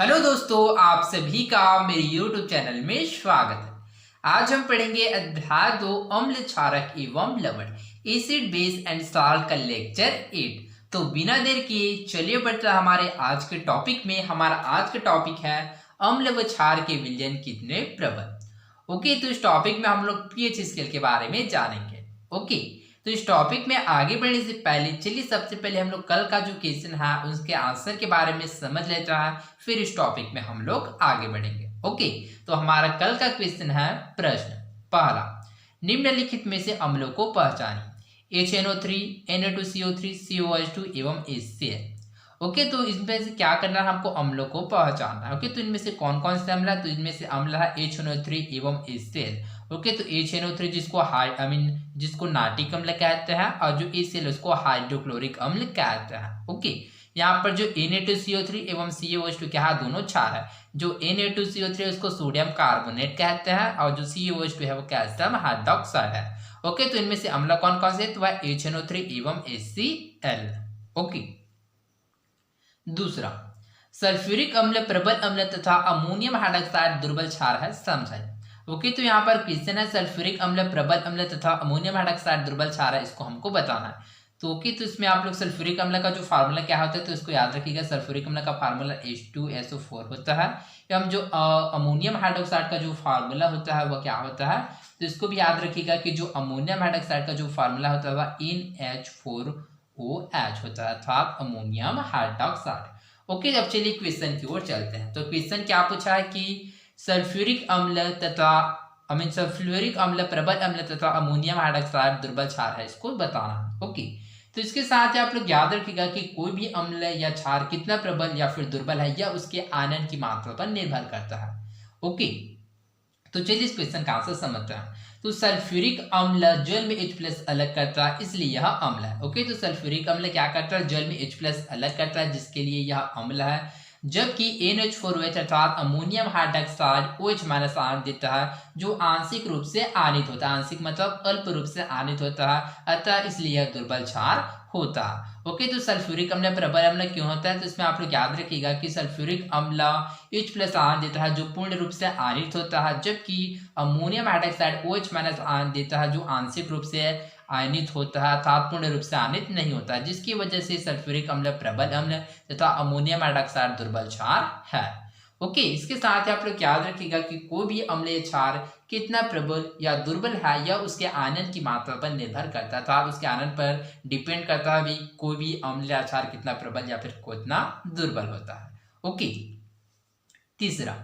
Hello दोस्तों, आप सभी का मेरे YouTube चैनल में स्वागत है। आज हम पढ़ेंगे अध्याय 2 अम्ल क्षारक एवं लवण एसिड बेस एंड सॉल्ट का लेक्चर 8। तो बिना देर किए चलिए बढ़ते हैं हमारे आज के टॉपिक में। हमारा आज का टॉपिक है अम्ल व क्षार के विलयन कितने प्रबल। ओके, तो इस टॉपिक में हम लोग पीएच स्केल के बारे में जानेंगे। ओके, तो इस टॉपिक में आगे बढ़ने से पहले चलिए सबसे पहले हम लोग कल का जो क्वेश्चन है उसके आंसर के बारे में समझ लेते हैं, फिर इस टॉपिक में हम लोग आगे बढ़ेंगे। ओके, तो हमारा कल का क्वेश्चन है प्रश्न पहला, निम्नलिखित में से अम्लों को पहचानिए। HNO3, Na2CO3, COH2 एवं HCl। ओके, तो इसमें से क्या करना है, हमको अम्लों को पहचानना है। ओके, तो इनमें से कौन कौन से अम्ल है, तो इनमें से अम्ल है HNO3 एवं HCl। ओके, तो HNO3 जिसको नाटिक अम्ल कहते हैं और जो HCl उसको हाइड्रोक्लोरिक अम्ल कहते हैं। ओके, यहाँ पर जो Na2CO3 एवं COH2 क्या है, दोनों क्षार है। जो Na2CO3 उसको सोडियम कार्बोनेट कहते हैं और जो COH2 है वो कैल्शियम हाइड्रोक्साइड है। ओके, तो इनमें से अम्ल कौन कौन से, तो वह HNO3 एवं HCl। ओके, दूसरा, सल्फ्यूरिक अम्ल प्रबल अम्ल तथा अमोनियम हाइड्रॉक्साइड दुर्बल क्षार है, समझाइए। ओके, तो यहाँ पर क्वेश्चन है सल्फ्यूरिक अम्ल प्रबल अम्ल तथा अमोनियम हाइड्रॉक्साइड दुर्बल क्षार है, इसको हमको बताना है। तो ओके, तो इसमें आप लोग सल्फ्यूरिक अम्ल का जो फार्मूला क्या होता है तो इसको याद रखिएगा। सल्फ्यूरिक अम्ल का फार्मूला H2SO4 होता है। एवं जो अमोनियम हाइड्रॉक्साइड का जो फार्मूला होता है वह क्या होता है, तो इसको भी याद रखिएगा कि जो अमोनियम हाइड्रॉक्साइड का जो फार्मूला होता है वह NH4OH होता है, अर्थात अमोनियम हाइड्रॉक्साइड। ओके, अब चलिए क्वेश्चन की ओर चलते हैं। तो क्वेश्चन क्या पूछा है कि सल्फ्यूरिक अम्ल प्रबल अम्ल तथा अमोनियम हाइड्रॉक्साइड दुर्बल क्षार है, इसको बताना है। ओके, तो इसके साथ आप लोग याद रखिएगा कि कोई भी अम्ल या क्षार कितना प्रबल या फिर दुर्बल है यह उसके आयनन की मात्रा पर निर्भर करता है। ओके, तो चलिए इस क्वेश्चन का आंसर समझते हैं। तो सल्फ्यूरिक अम्ल जल में H+ अलग करता है, इसलिए यह अम्ल है। ओके, तो सल्फ्यूरिक अम्ल क्या करता है, जल में H+ अलग करता है, जिसके लिए यह अम्ल है। जबकि NH4OH अर्थात अमोनियम हाइड्रॉक्साइड OH- आयन देता है, जो आंशिक रूप से आयनित होता है। आंशिक मतलब अल्प रूप से आयनित होता है, अतः इसलिए यह दुर्बल क्षार होता है। ओके, तो सल्फ्यूरिक अम्ल प्रबल अम्ल क्यों होता है, तो इसमें आप लोग याद रखिएगा कि सल्फ्यूरिक अम्ल H+ आयन देता है जो पूर्ण रूप से आयनित होता है, जबकि अमोनियम हाइड्रॉक्साइड OH- आयन देता है जो आंशिक रूप से आयनित होता है, अर्थात पूर्ण रूप से आयनित नहीं होता है, जिसकी वजह से सल्फ्यूरिक अम्ल प्रबल अम्ल तथा अमोनियम हाइड्रॉक्साइड दुर्बल क्षार है। ओके, इसके साथ ही आप लोग याद रखिएगा कि कोई भी अम्ल या क्षार कितना प्रबल या दुर्बल है यह उसके आयनन की मात्रा पर निर्भर करता है, अर्थात उसके आयनन पर डिपेंड करता है भी कोई भी अम्ल या क्षार कितना प्रबल या फिर कितना दुर्बल होता है। ओके, तीसरा,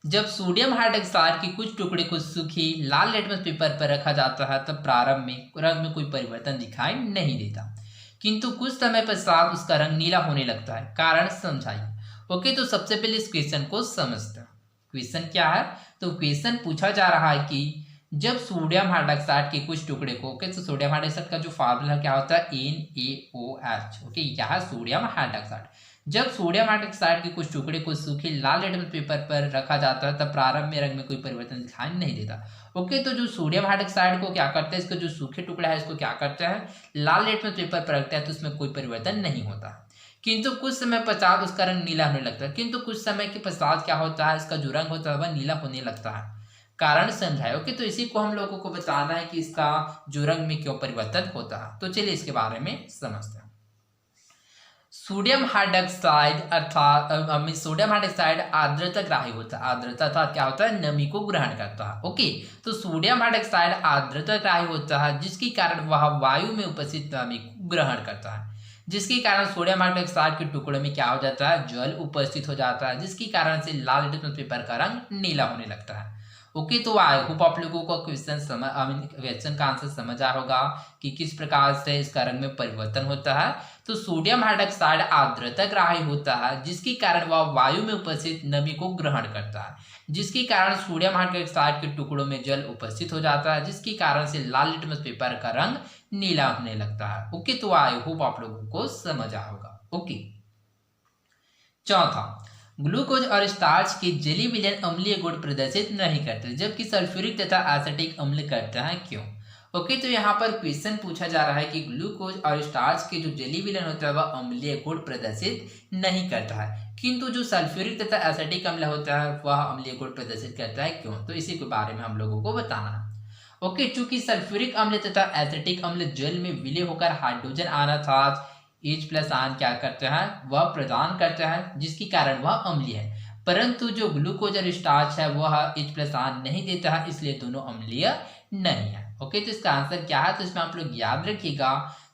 जब सोडियम हाइड्रॉक्साइड के कुछ टुकड़े को सूखी लाल लिटमस पेपर पर रखा जाता है तब प्रारंभ में रंग में कोई परिवर्तन दिखाई नहीं देता, किंतु कुछ समय पश्चात उसका रंग नीला होने लगता है, कारण समझाइए। ओके, तो सबसे पहले इस क्वेश्चन को समझते हैं। क्वेश्चन क्या है, तो क्वेश्चन पूछा जा रहा है कि जब सोडियम हाइड्रॉक्साइड के कुछ टुकड़े को, ओके, तो सोडियम हाइड्रॉक्साइड का जो फार्मूला क्या होता है NaOH। ओके, क्या है, सोडियम हाइड्रॉक्साइड। जब सोडियम हाइड्रॉक्साइड के कुछ टुकड़े को सूखे लाल लिटमस पेपर पर रखा जाता है तब प्रारंभ में रंग में कोई परिवर्तन दिखाई नहीं देता। ओके, तो जो सोडियम हाइड्रॉक्साइड को क्या करते हैं, इसका जो सूखे टुकड़ा है इसको क्या करते हैं, लाल लिटमस पेपर पर रखते हैं, तो उसमें कोई परिवर्तन नहीं होता, किंतु कुछ समय पश्चात उसका रंग नीला होने लगता है। किंतु कुछ समय के पश्चात क्या होता है, इसका जो रंग होता है वह नीला होने लगता है, कारण समझाए। ओके, तो इसी को हम लोगों को बताना है कि इसका जो रंग में क्यों परिवर्तन होता है। तो चलिए इसके बारे में समझते हैं। सोडियम हाइड्रॉक्साइड आर्द्रता ग्राही होता है। आर्द्रता अर्थात क्या होता है, नमी को ग्रहण करता है। ओके, तो सोडियम हाइड्रॉक्साइड आर्द्रता ग्राही होता है, जिसके कारण वह वायु में उपस्थित नमी को ग्रहण करता है, जिसके कारण सोडियम हाइड्रॉक्साइड के टुकड़ों में क्या हो जाता है, जल उपस्थित हो जाता है, जिसके कारण से लाल लिटमस पेपर का रंग नीला होने लगता है। ओके, तो आई होप आप लोगों को क्वेश्चन का आंसर समझ आया होगा कि किस प्रकार से इसका रंग में परिवर्तन होता है। तो सोडियम हाइड्रॉक्साइड आर्द्रता ग्राही होता है, जिसके कारण वह वायु में उपस्थित नमी को ग्रहण करता है, जिसके कारण सोडियम हाइड्रॉक्साइड के टुकड़ों में जल उपस्थित हो जाता है, जिसके कारण से लाल लिटमस पेपर का रंग नीला होने लगता है। ओके, तो आई होप आप लोगों को समझ आया होगा। ओके, चौथा, ग्लूकोज और स्टार्च के जलीय विलयन अम्लीय गुण प्रदर्शित नहीं करते, जबकि सल्फ्यूरिक तथा एसिटिक अम्ल करते हैं, क्यों। ओके, तो यहाँ पर क्वेश्चन पूछा जा रहा है कि ग्लूकोज और स्टार्च के जो जली विलयन होता है वह अम्लीय गुण प्रदर्शित नहीं करता है, किंतु जो सल्फ्यूरिक तथा एसिटिक अम्ल होता है वह अम्लीय गुण प्रदर्शित करता है। क्यों? तो इसी के बारे में हम लोगों को बताना है। ओके, चूंकि सल्फ्यूरिक अम्ल तथा एसिटिक अम्ल जल में विलय होकर हाइड्रोजन आयन अर्थात H+ आयन क्या करता है, वह प्रदान करता है, जिसके कारण वह अम्लीय है। परंतु जो ग्लूकोज और स्टार्च है वह H+ आयन नहीं देता है, इसलिए दोनों अम्लीय नहीं है। ओके, तो इसका आंसर क्या है? तो इसमें आप लोग याद रखिएगा,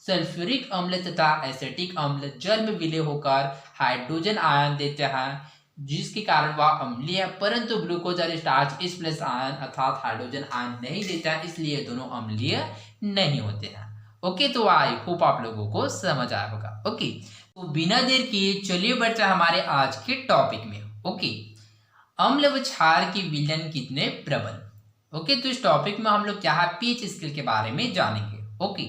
सल्फ्यूरिक अम्ल तथा एसिटिक अम्ल जल में विलय होकर हाइड्रोजन आयन देते हैं, जिसके कारण वह अम्लीय है। परंतु ग्लूकोज और स्टार्च H+ आयन अर्थात हाइड्रोजन आयन नहीं देता है, इसलिए दोनों अम्लीय नहीं होते हैं। ओके, तो आई होप आप लोगों को समझ आया होगा। ओके, तो बिना देर किए चलिए बढ़ते हैं हमारे आज के टॉपिक में। ओके, अम्ल व क्षार की विलयन कितने प्रबल। ओके, तो इस टॉपिक में हम लोग क्या है, पीएच स्केल के बारे में जानेंगे। ओके,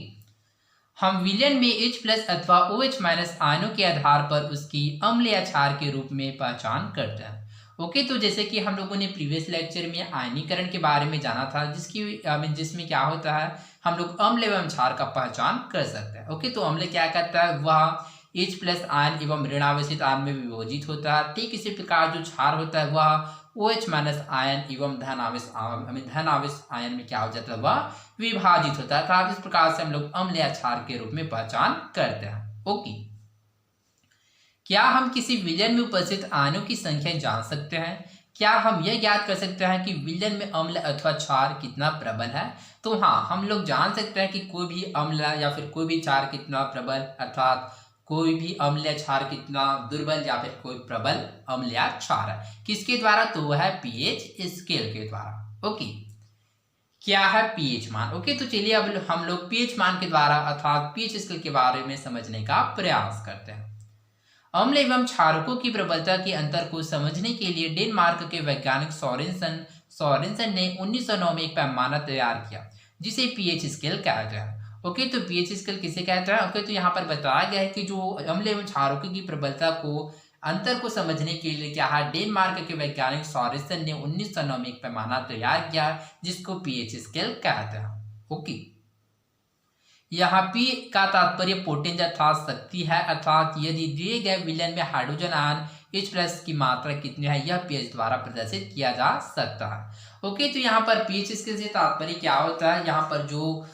हम विलयन में H+ अथवा OH- आयनों के आधार पर उसकी अम्ल या क्षार के रूप में पहचान करते हैं। ओके, तो जैसे कि हम लोगों ने प्रीवियस लेक्चर में आयनीकरण के बारे में जाना था, जिसमें क्या होता है, हम लोग अम्ल एवं क्षार का पहचान कर सकते हैं। ओके, तो अम्ल क्या करता है, वह H+ आयन एवं ऋणावेशित आयन में विभाजित होता है। ठीक इसी प्रकार जो क्षार होता है वह OH- आयन एवं धनावेश आयन में क्या हो जाता है, वह विभाजित होता है। तो इस प्रकार से हम लोग अम्ल या क्षार के रूप में पहचान करते हैं। ओके, क्या हम किसी विलयन में उपस्थित आयनों की संख्या जान सकते हैं? क्या हम यह ज्ञात कर सकते हैं कि विलयन में अम्ल अथवा क्षार कितना प्रबल है? तो हाँ, हम लोग जान सकते हैं कि कोई भी अम्ल या फिर कोई भी क्षार कितना प्रबल, अर्थात कोई भी अम्ल या क्षार कितना दुर्बल या फिर कोई प्रबल अम्ल या क्षार है। किसके द्वारा? तो वह है पीएच स्केल के द्वारा। ओके, क्या है पीएच मान? ओके, तो चलिए अब हम लोग पीएच मान के द्वारा अर्थात पीएच स्केल के बारे में समझने का प्रयास करते हैं। अम्ल एवं क्षारकों की प्रबलता के अंतर को समझने के लिए डेनमार्क के वैज्ञानिक सोरेनसन ने 1909 में एक पैमाना तैयार किया, जिसे पीएच स्केल कहते हैं। ओके, तो पीएच स्केल किसे कहते हैं? ओके, तो यहाँ पर बताया गया है कि जो अम्ल एवं क्षारकों की प्रबलता को अंतर को समझने के लिए क्या है, डेनमार्क के वैज्ञानिक सोरेनसन ने 1909 में एक पैमाना तैयार किया, जिसको पीएच स्केल कहते हैं। ओके, यहाँ पी का तात्पर्य पोटेंस अर्थात शक्ति है, अर्थात यदि दिए गए विलयन में हाइड्रोजन आयन H+ की मात्रा कितनी है, यह पीएच द्वारा प्रदर्शित किया जा सकता है। ओके, तो यहाँ पर पीएच स्केल से तात्पर्य क्या होता है, यहाँ पर जो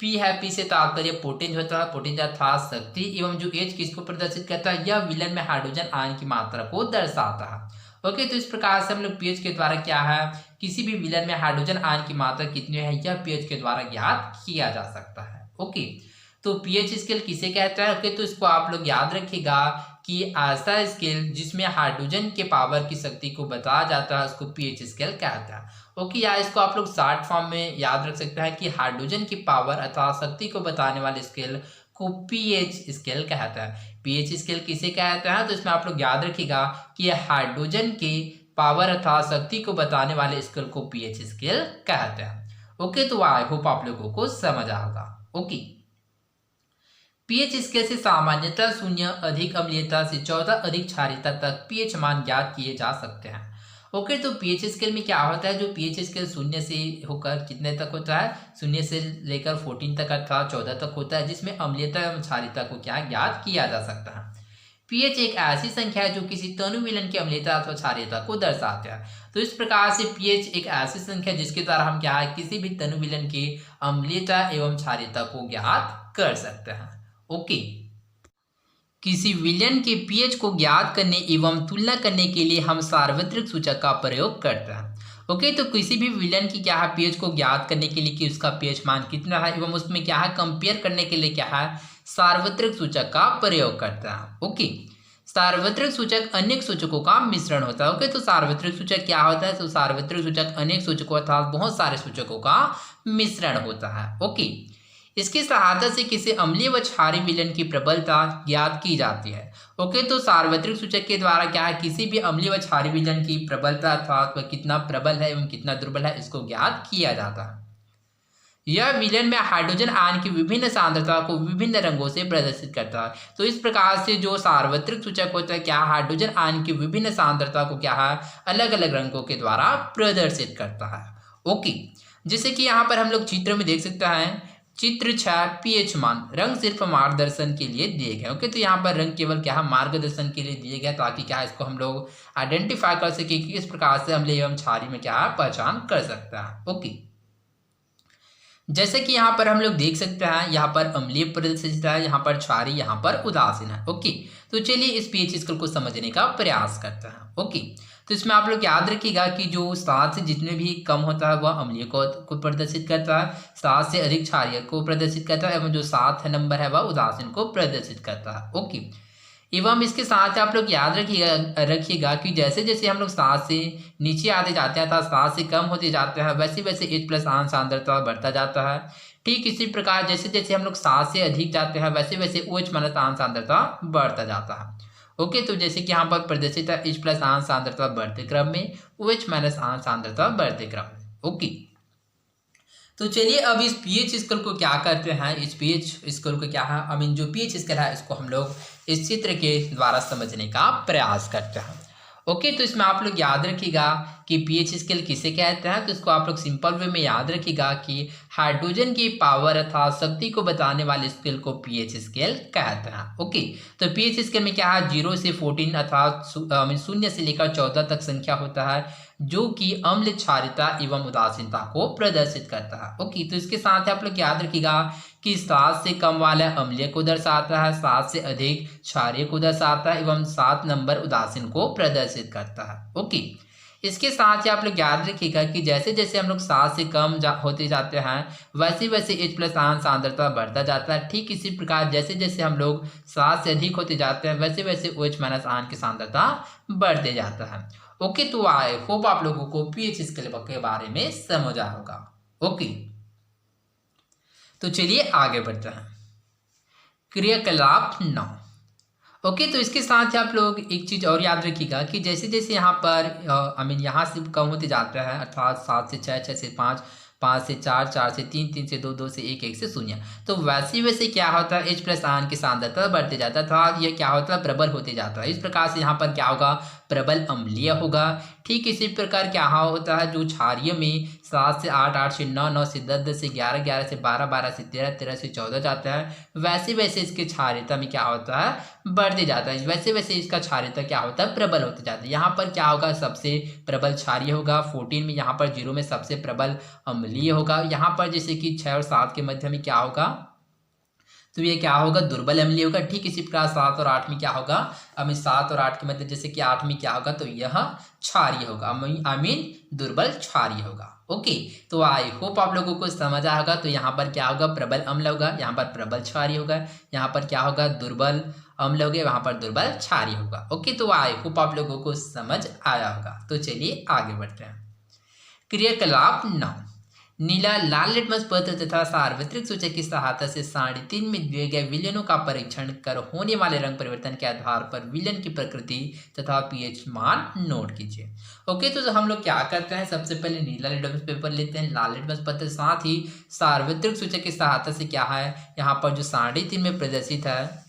पी है, पी से तात्पर्य पोटेंस होता है, पोटेंस अर्थात शक्ति, एवं जो H किसको प्रदर्शित करता है, यह विलयन में हाइड्रोजन आयन की मात्रा को दर्शाता है। ओके, तो इस प्रकार से हम लोग पीएच के द्वारा क्या है, किसी भी विलयन में हाइड्रोजन आयन की मात्रा कितनी है, यह पीएच के द्वारा ज्ञात किया जा सकता है। ओके, तो पीएच स्केल किसे कहता है? ओके, तो इसको आप लोग याद रखिएगा कि ऐसा स्केल जिसमें हाइड्रोजन के पावर की शक्ति को बताया जाता है, उसको पीएच स्केल कहता है। ओके, या इसको आप लोग शॉर्ट फॉर्म में याद रख सकते हैं कि हाइड्रोजन की पावर अथवा शक्ति को बताने वाले स्केल को पीएच स्केल कहता है। पीएच स्केल किसे कहता है? तो इसमें आप लोग याद रखिएगा कि हाइड्रोजन के पावर अर्थात शक्ति को बताने वाले स्केल को पीएच स्केल कहते हैं। ओके, तो आई होप आप लोगों को समझ आएगा। ओके, पीएच स्केल से सामान्यतः 0 अधिक अम्लीयता से 14 अधिक क्षारीयता तक पीएच मान ज्ञात किए जा सकते हैं। ओके, तो पीएच स्केल में क्या होता है, जो पीएच स्केल 0 से होकर कितने तक होता है, 0 से लेकर 14 तक अर्थात 14 तक होता है, जिसमें अम्लीयता एवं क्षारीयता को क्या ज्ञात किया जा सकता है। पीएच एक ऐसी संख्या है जो किसी तनु विलयन की अम्लीयता अथवा क्षारीयता को दर्शाते हैं। तो इस प्रकार से पीएच एक ऐसी संख्या जिसके द्वारा हम क्या है, किसी भी तनु विलयन की अम्लीयता एवं क्षारीयता को ज्ञात कर सकते हैं। ओके, किसी विलयन के पीएच को ज्ञात करने एवं तुलना करने के लिए हम सार्वत्रिक सूचक का प्रयोग करते हैं। ओके, तो किसी भी विलयन की क्या है, पीएच को ज्ञात करने के लिए कि उसका पीएच मान कितना है एवं उसमें क्या है, कंपेयर करने के लिए क्या है, सार्वत्रिक सूचक का प्रयोग करता है। ओके, सार्वत्रिक सूचक अनेक सूचकों का मिश्रण होता है। ओके, तो सार्वत्रिक सूचक क्या होता है, तो सार्वत्रिक सूचक अनेक सूचकों अर्थात बहुत सारे सूचकों का मिश्रण होता है। ओके, इसकी सहायता से किसी अम्लीय व क्षारीय विलयन की प्रबलता ज्ञात की जाती है। ओके, तो सार्वत्रिक सूचक के द्वारा क्या है, किसी भी अम्लीय व क्षारीय विलयन की प्रबलता अर्थात वह कितना प्रबल है एवं कितना दुर्बल है, इसको ज्ञात किया जाता है। यह विलयन में हाइड्रोजन आयन की विभिन्न सांद्रता को विभिन्न रंगों से प्रदर्शित करता है। तो इस प्रकार से जो सार्वत्रिक सूचक होता है, क्या हाइड्रोजन आयन की विभिन्न सांद्रता को क्या है, अलग अलग रंगों के द्वारा प्रदर्शित करता है। ओके, जैसे कि यहाँ पर हम लोग चित्र में देख सकते हैं, चित्र 6 पीएच मान, रंग सिर्फ मार्गदर्शन के लिए दिए गए। ओके, तो यहाँ पर रंग केवल क्या है, मार्गदर्शन के लिए दिए गए, ताकि क्या है, इसको हम लोग आइडेंटिफाई कर सके कि किस प्रकार से अम्लीय एवं क्षारीय में क्या है पहचान कर सकता है। ओके, जैसे कि यहाँ पर हम लोग देख सकते हैं, यहाँ पर अम्लीय प्रदर्शित है, यहाँ पर क्षारीय, यहाँ पर उदासीन है। ओके, तो चलिए इस पीएच स्केल को समझने का प्रयास करते हैं। ओके, तो इसमें आप लोग याद रखिएगा कि जो 7 से जितने भी कम होता है वह अम्लीय को प्रदर्शित करता है, 7 से अधिक क्षारीय को प्रदर्शित करता है, एवं जो 7 नंबर है वह उदासीन को प्रदर्शित करता है। ओके, एवं इसके साथ आप लोग याद रखिएगा कि जैसे जैसे हम लोग 7 से नीचे आते जाते हैं, 7 से कम होते जाते हैं, वैसे वैसे H+ आयन सांद्रता बढ़ता जाता है। ठीक इसी प्रकार जैसे जैसे हम लोग 7 से अधिक जाते हैं, वैसे वैसे OH- आयन सांद्रता बढ़ता जाता है। ओके, तो जैसे कि यहाँ पर प्रदर्शित है H+ आयन सांद्रता बढ़ते क्रम में, OH- आयन सांद्रता बढ़ते क्रम में। ओके, तो चलिए अब इस पीएच स्केल को क्या करते हैं, इस पीएच स्केल को क्या है, जो पीएच स्केल है इसको हम लोग इस चित्र के द्वारा समझने का प्रयास करते हैं। ओके, तो इसमें आप लोग याद रखिएगा कि पीएच स्केल किसे कहते हैं, तो इसको आप लोग सिंपल वे में याद रखिएगा कि हाइड्रोजन की पावर अर्थात शक्ति को बताने वाले स्केल को पीएच स्केल कहते हैं। ओके, तो पीएच स्केल में क्या है, 0 से 14 अर्थात 0 से लेकर 14 तक संख्या होता है, जो कि अम्ल क्षारीयता एवं उदासीनता को प्रदर्शित करता है। ओके, तो इसके साथ आप लोग याद रखिएगा कि 7 से कम वाला अम्लीय को दर्शाता है, 7 से अधिक क्षारीय को दर्शाता है, एवं 7 नंबर उदासीन को प्रदर्शित करता है। ओके, इसके साथ ही आप लोग याद रखिएगा कि जैसे जैसे हम लोग 7 से कम होते जाते हैं, वैसे वैसे H+ आयन सांद्रता बढ़ता जाता है। ठीक इसी प्रकार जैसे जैसे हम लोग 7 से अधिक होते जाते हैं, वैसे वैसे OH- आयन की सांद्रता बढ़ते जाता है। ओके, तो आई होप आप लोगों को पीएच स्केल के बारे में समझ आया होगा। ओके, तो चलिए आगे बढ़ते हैं। क्रियाकलाप 9। ओके, तो इसके साथ ही आप लोग एक चीज और याद रखिएगा कि जैसे जैसे यहाँ पर यहाँ से कम होते जाता है, अर्थात 7 से 6, 6 से 5, 5 से 4, 4 से 3, 3 से 2, 2 से 1, 1 से 0, तो वैसे वैसे क्या होता है, H+ आयन की सांद्रता बढ़ते जाता था, यह क्या होता है, प्रबल होते जाता है। इस प्रकार से यहाँ पर क्या होगा, प्रबल अम्लीय होगा। ठीक इसी प्रकार क्या होता है, जो क्षारीय में 7 से 8, 8 से 9, 9 से 10, 10 से 11, 11 से 12, 12 से 13, 13 से 14 जाता है, वैसे वैसे इसके क्षारीयता में क्या होता है, बढ़ते जाता है। वैसे वैसे इसका क्षारीयता क्या होता है, प्रबल होते जाता है। यहाँ पर क्या होगा, सबसे प्रबल क्षारीय होगा 14 में, यहाँ पर 0 में सबसे प्रबल अम्लीय होगा। यहाँ पर जैसे कि 6 और 7 के मध्य में क्या होगा, तो ये क्या होगा, दुर्बल अम्लीय होगा। ठीक इसी प्रकार 7 और 8 में क्या होगा, 7 और 8 के मध्य जैसे कि 8 में क्या होगा, तो यह क्षारीय होगा, दुर्बल क्षारीय होगा। ओके, तो आई होप आप लोगों को समझ आया होगा। तो यहाँ पर क्या होगा, प्रबल अम्ल होगा, यहाँ पर प्रबल क्षारीय होगा, यहाँ पर क्या होगा, दुर्बल अम्ल होगा, वहां पर दुर्बल क्षारीय होगा। ओके, तो आई होप आप लोगों को समझ आया होगा। तो चलिए आगे बढ़ते हैं। क्रियाकलाप 9। नीला लाल लिटमस पत्र तथा सार्वत्रिक सूचक की सहायता से 3.5 में दिए गए विलयनों का परीक्षण कर होने वाले रंग परिवर्तन के आधार पर विलयन की प्रकृति तथा पीएच मान नोट कीजिए। ओके, तो हम लोग क्या करते हैं, सबसे पहले नीला लिटमस पेपर लेते हैं, लाल लिटमस पत्र, साथ ही सार्वत्रिक सूचक की सहायता से क्या है, यहाँ पर जो 3.5 में प्रदर्शित है,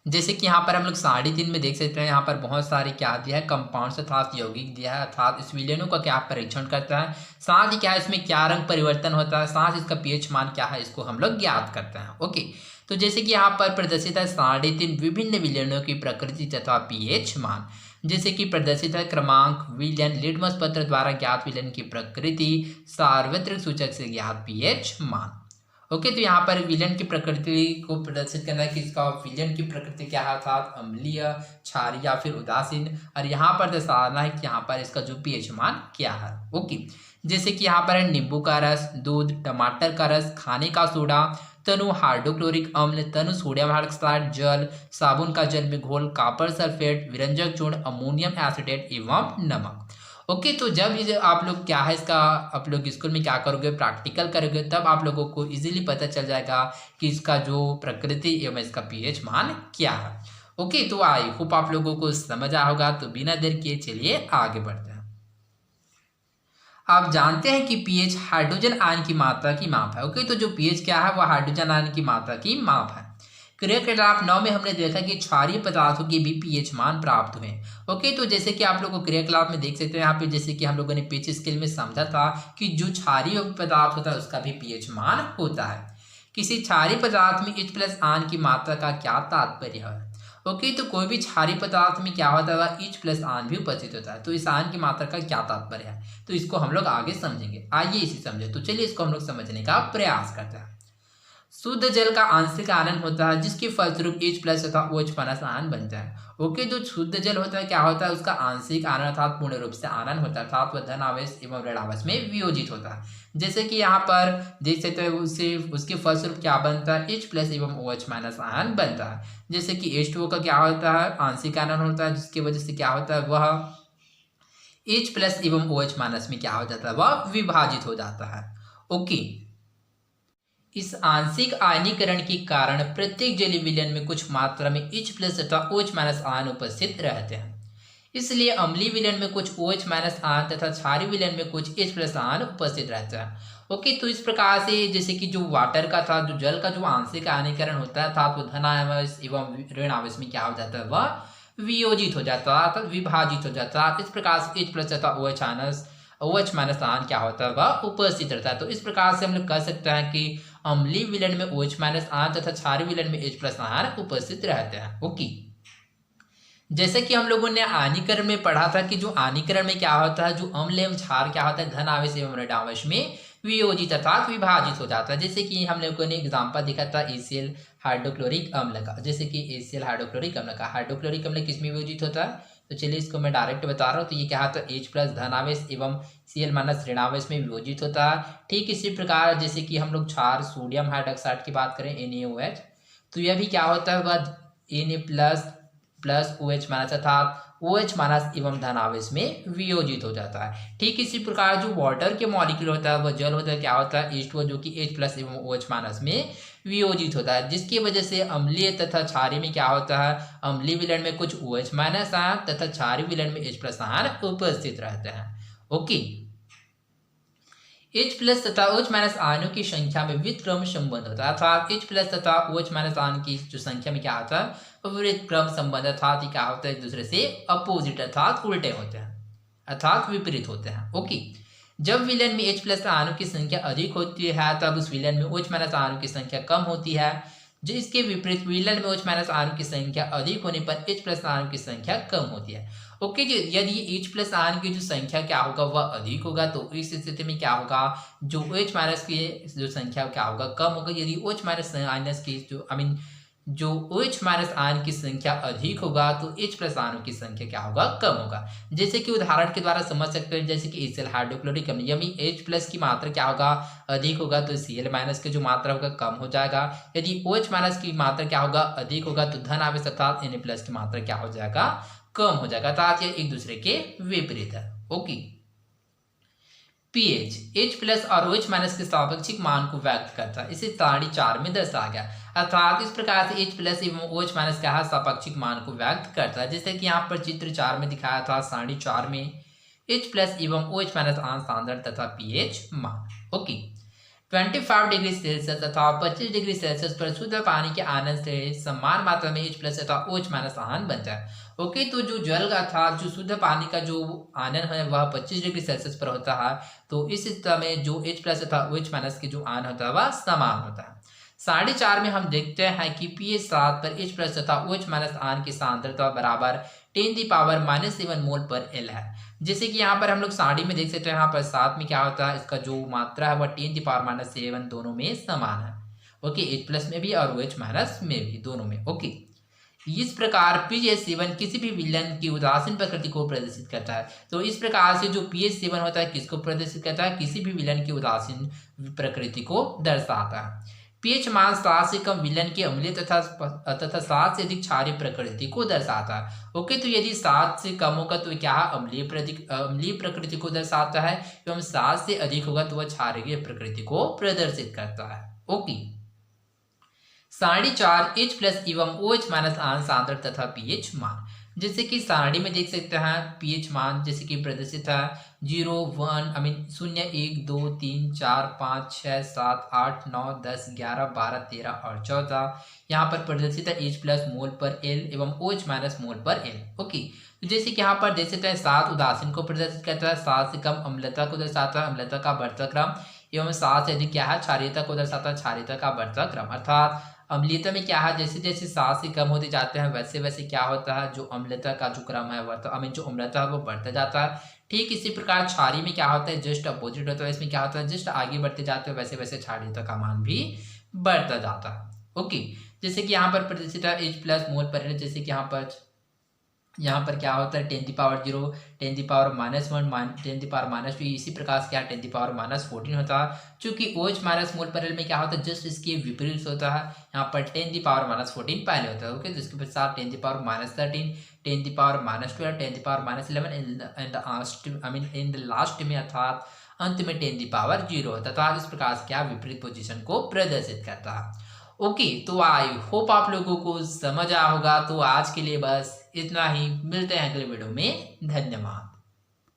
जैसे कि यहाँ पर हम लोग 3.5 में देख सकते हैं, यहाँ पर बहुत सारे क्या दिया है, कंपाउंड्स अर्थात यौगिक दिया है, अर्थात इस विलयनों का क्या परीक्षण करता है, साथ ही क्या है, इसमें क्या रंग परिवर्तन होता है, साथ ही इसका पीएच मान क्या है, इसको हम लोग ज्ञात करते हैं। ओके, तो जैसे कि यहाँ पर प्रदर्शित है 3.5 विभिन्न विलयनों की प्रकृति तथा पीएच मान, जैसे कि प्रदर्शित है क्रमांक, विलयन, लिटमस पत्र द्वारा ज्ञात विलयन की प्रकृति, सार्वत्रिक सूचक से ज्ञात पीएच मान। ओके, तो यहाँ पर विलयन की प्रकृति को प्रदर्शित करना है कि इसका विलयन की प्रकृति क्या है, अर्थात अम्लीय, क्षारीय या फिर उदासीन, और यहाँ पर दर्शाना है कि यहाँ पर इसका जो पीएच मान क्या है। ओके, जैसे कि यहाँ पर है नींबू का रस, दूध, टमाटर का रस, खाने का सोडा, तनु हाइड्रोक्लोरिक अम्ल, तनु सोडियम हाइड्रोक्साइड, जल, साबुन का जल में घोल, कॉपर सल्फेट, विरंजक चूर्ण, अमोनियम एसिडेट एवं नमक। ओके, तो जब ये आप लोग क्या है, इसका आप लोग स्कूल में क्या करोगे, प्रैक्टिकल करोगे, तब आप लोगों को इजीली पता चल जाएगा कि इसका जो प्रकृति एवं इसका पीएच मान क्या है। ओके, तो आई होप आप लोगों को समझ आया होगा। तो बिना देर किए चलिए आगे बढ़ते हैं। आप जानते हैं कि पीएच हाइड्रोजन आयन की मात्रा की माप है। ओके, तो जो पीएच क्या है, वह हाइड्रोजन आयन की मात्रा की माप है। क्रियाकलाप 9 में हमने देखा कि क्षारीय पदार्थों के भी पीएच मान प्राप्त हुए। ओके, तो जैसे कि आप लोग को क्रियाकलाप में देख सकते हैं यहाँ पे, जैसे कि हम लोगों ने पीएच स्केल में समझा था कि जो क्षारीय पदार्थ होता है उसका भी पीएच मान होता है। किसी क्षारीय पदार्थ में H प्लस आयन की मात्रा का क्या तात्पर्य है? ओके, तो कोई भी क्षारीय पदार्थ में क्या होता है, H प्लस आयन भी उपस्थित होता है। तो इस आयन की मात्रा का क्या तात्पर्य है, तो इसको हम लोग आगे समझेंगे। आइए इसे समझे। तो चलिए इसको हम लोग समझने का प्रयास करते हैं। शुद्ध जल का आंशिक आयन होता है जिसके फलस्वरूप H प्लस तथा OH माइनस आयन बनता है। ओके, जो शुद्ध जल होता है क्या होता है, उसका आंशिक आयन अर्थात पूर्ण रूप से आयन होता है, अर्थात वह धन आवेश एवं ऋण आवेश में वियोजित होता है। जैसे कि यहाँ पर देख सकते हैं उसके फलस्वरूप क्या बनता है, H प्लस एवं OH माइनस आयन बनता है। जैसे कि H2O का क्या होता है, आंशिक आयन होता है, जिसकी वजह से क्या होता है, वह H प्लस एवं OH माइनस में क्या हो जाता है, वह विभाजित हो जाता है। ओके, इस आंशिक आयनीकरण के कारण प्रत्येक जलीय विलयन में कुछ मात्रा में H प्लस तथा OH माइनस आयन उपस्थित रहते हैं। इसलिए अम्लीय विलयन में कुछ OH माइनस आयन तथा क्षारीय विलयन में कुछ H प्लस आयन उपस्थित रहता है। ओके, तो इस प्रकार से जैसे कि जो वाटर का था, जो जल का जो आंशिक आयनीकरण होता है था, तो धन आवेश एवं ऋण आवेश में क्या हो जाता है, वह वियोजित हो जाता है, अर्थात विभाजित हो जाता है। इस प्रकार से H प्लस तथा OH माइनस आयन क्या होता है, वह उपस्थित रहता है। तो इस प्रकार से हम लोग कह सकते हैं कि अम्लीय विलयन में OH माइनस आयन तथा क्षारीय विलयन में H प्लस आयन उपस्थित रहते हैं। ओके, जैसे कि हम लोगों ने आयनीकरण में पढ़ा था कि जो आयनीकरण में क्या होता है, जो अम्ल एवं क्षार क्या होता है, धन आवेश एवं ऋण आवेश में वियोजित अर्थात विभाजित हो जाता है। जैसे कि हम लोगों ने एग्जांपल देखा था HCl हाइड्रोक्लोरिक अम्ल का। जैसे कि HCl हाइड्रोक्लोरिक अम्ल का, हाइड्रोक्लोरिक अम्ल किसमें वियोजित होता है, तो चलिए इसको मैं डायरेक्ट बता रहा हूँ। तो ये क्या होता है, H प्लस धन आवेश एवं Cl माइनस ऋण आवेश में वियोजित होता है। ठीक इसी प्रकार जैसे कि हम लोग क्षार सोडियम हाइड्रोक्साइड की बात करें, NaOH, तो यह भी क्या होता है, वह Na प्लस OH माइनस अर्थात OH माइनस एवं धन आवेश में वियोजित हो जाता है। ठीक इसी प्रकार जो वाटर के मॉलिक्यूल होता है, वह जल होता है, क्या होता है, H2O, जो कि H प्लस एवं OH माइनस में वियोजित होता है, जिसकी वजह से अम्लीय तथा क्षारीय में क्या होता है, अम्लीय विलयन में कुछ OH माइनस आयन तथा क्षारीय विलयन में H प्लस आयन उपस्थित रहते हैं। ओके, H प्लस तथा OH माइनस आयनों की संख्या में व्युत्क्रम संबंध होता है, अर्थात H प्लस तथा OH माइनस आयन की जो संख्या में क्या होता है, व्युत्क्रम संबंध, अर्थात क्या होता है, एक दूसरे से अपोजिट अर्थात उल्टे होते हैं, अर्थात विपरीत होते हैं। ओके, जब विलयन में H प्लस आयनों की संख्या अधिक होती है तब उस विलयन में OH माइनस आयनों की संख्या कम होती है। जो इसके विपरीत विलयन में OH माइनस आयनों की संख्या अधिक होने पर H प्लस आयनों की संख्या कम होती है। ओके जी, यदि H प्लस आयन की जो संख्या क्या होगा, वह अधिक होगा, तो इस स्थिति में क्या होगा, जो OH माइनस की जो संख्या क्या होगा, कम होगा। यदि OH माइनस की जो OH माइनस आयन की संख्या अधिक होगा तो H प्लस आयनों की संख्या क्या होगा, कम होगा। जैसे कि उदाहरण के द्वारा समझ सकते हैं, जैसे कि HCl हाइड्रोक्लोरिक अम्ल, यानी H प्लस की मात्रा क्या होगा, अधिक होगा, तो Cl माइनस की जो मात्रा होगा कम हो जाएगा। यदि OH माइनस की मात्रा क्या होगा, अधिक होगा, तो धन आवेश अर्थात Na प्लस की मात्रा क्या हो जाएगा, कम हो जाएगा, अर्थात ये एक दूसरे के विपरीत है। ओके, pH H प्लस और OH माइनस के सापेक्षिक मान को व्यक्त करता है, इसे सारणी 4 में दर्शाया गया। अर्थात इस प्रकार से H प्लस एवं OH माइनस का सापेक्षिक मान को व्यक्त करता है, जैसे कि यहाँ पर चित्र 4 में दिखाया था। सारणी 4 में H प्लस एवं OH माइनस आयन सांद्रण तथा pH मान। ओके, 25 डिग्री सेल्सियस तथा 25 डिग्री सेल्सियस पर शुद्ध पानी के आयन से समान मात्रा में H प्लस तथा OH माइनस आयन बनता है। ओके, तो जो जल का था, जो शुद्ध पानी का जो आयन है वह 25 डिग्री सेल्सियस पर होता है, तो इस स्थिति में जो H प्लस तथा OH माइनस की जो आयन होता है वह समान होता है। सारणी 4 में हम देखते हैं कि pH 7 पर H प्लस तथा OH माइनस आयन की सांद्रता बराबर 10⁻⁷ मोल पर L है। जैसे कि यहाँ पर हम लोग सारणी में देख सकते हैं, यहाँ पर 7 में क्या होता है, इसका जो मात्रा है वह 10⁻⁷ दोनों में समान है। ओके, H प्लस में भी और OH माइनस में भी, दोनों में। ओके, इस प्रकार pH 7 किसी भी विलयन की उदासीन प्रकृति को प्रदर्शित करता है। तो इस प्रकार से जो pH 7 होता है किसको प्रदर्शित करता है, किसी भी विलयन की उदासीन प्रकृति को दर्शाता है। pH मान 7 से कम विलयन की अम्लीय तथा 7 से अधिक क्षारीय प्रकृति को दर्शाता है। ओके, तो यदि 7 से कम होगा तो क्या अम्लीय प्रकृति को दर्शाता है, एवं 7 से अधिक होगा तो वह क्षारीय प्रकृति को प्रदर्शित करता है। ओके, सारणी 4 H प्लस एवं OH माइनस आयन सांद्रण तथा pH मान। जैसे कि सारणी में देख सकते हैं पीएच मान जैसे कि प्रदर्शित है 0 1 0 1 2 3 4 5 6 7 8 9 10 11 12 13 और 14। यहाँ पर प्रदर्शित है H प्लस मोल पर L एवं OH माइनस मोल पर L। ओके, तो जैसे कि यहाँ पर देख सकते हैं 7 उदासीन को प्रदर्शित करता है, 7 से कम अम्लता को दर्शाता है अम्लता का बढ़ता क्रम, एवं 7 से अधिक क्या है क्षारीयता को दर्शाता है क्षारीयता का बढ़ता क्रम। अर्थात अम्लीयता में क्या है, जैसे जैसे 7 से कम होते जाते हैं वैसे वैसे क्या होता है, जो अम्लता का जो क्रम है वह जो अम्लता है वो बढ़ता जाता है। ठीक इसी प्रकार क्षारीय में क्या होता है, जस्ट अपोजिट होता है। इसमें क्या होता है, जस्ट आगे बढ़ते जाते हैं वैसे वैसे क्षारीयता का मान भी बढ़ता जाता है। ओके, जैसे कि यहाँ पर प्रदर्शित है H प्लस मोल पर, जैसे कि यहाँ पर क्या होता है 10⁻0 10⁻⁻1 10⁻², इसी प्रकार से क्या 10⁻14 होता है। चूंकि OH माइनस मोल पर में क्या होता है, जस्ट इसके विपरीत होता है। यहाँ पर 10⁻14 पहले होता है। ओके, तो इसके पश्चात 10⁻13 10⁻12 10⁻11 इन द लास्ट में अर्थात अंत में 10⁻0 होता है। तो आप इस प्रकार से क्या विपरीत पोजीशन को प्रदर्शित करता है। ओके, तो आई होप आप लोगों को समझ आया होगा। तो आज के लिए बस इतना ही, मिलते हैं अगले वीडियो में। धन्यवाद।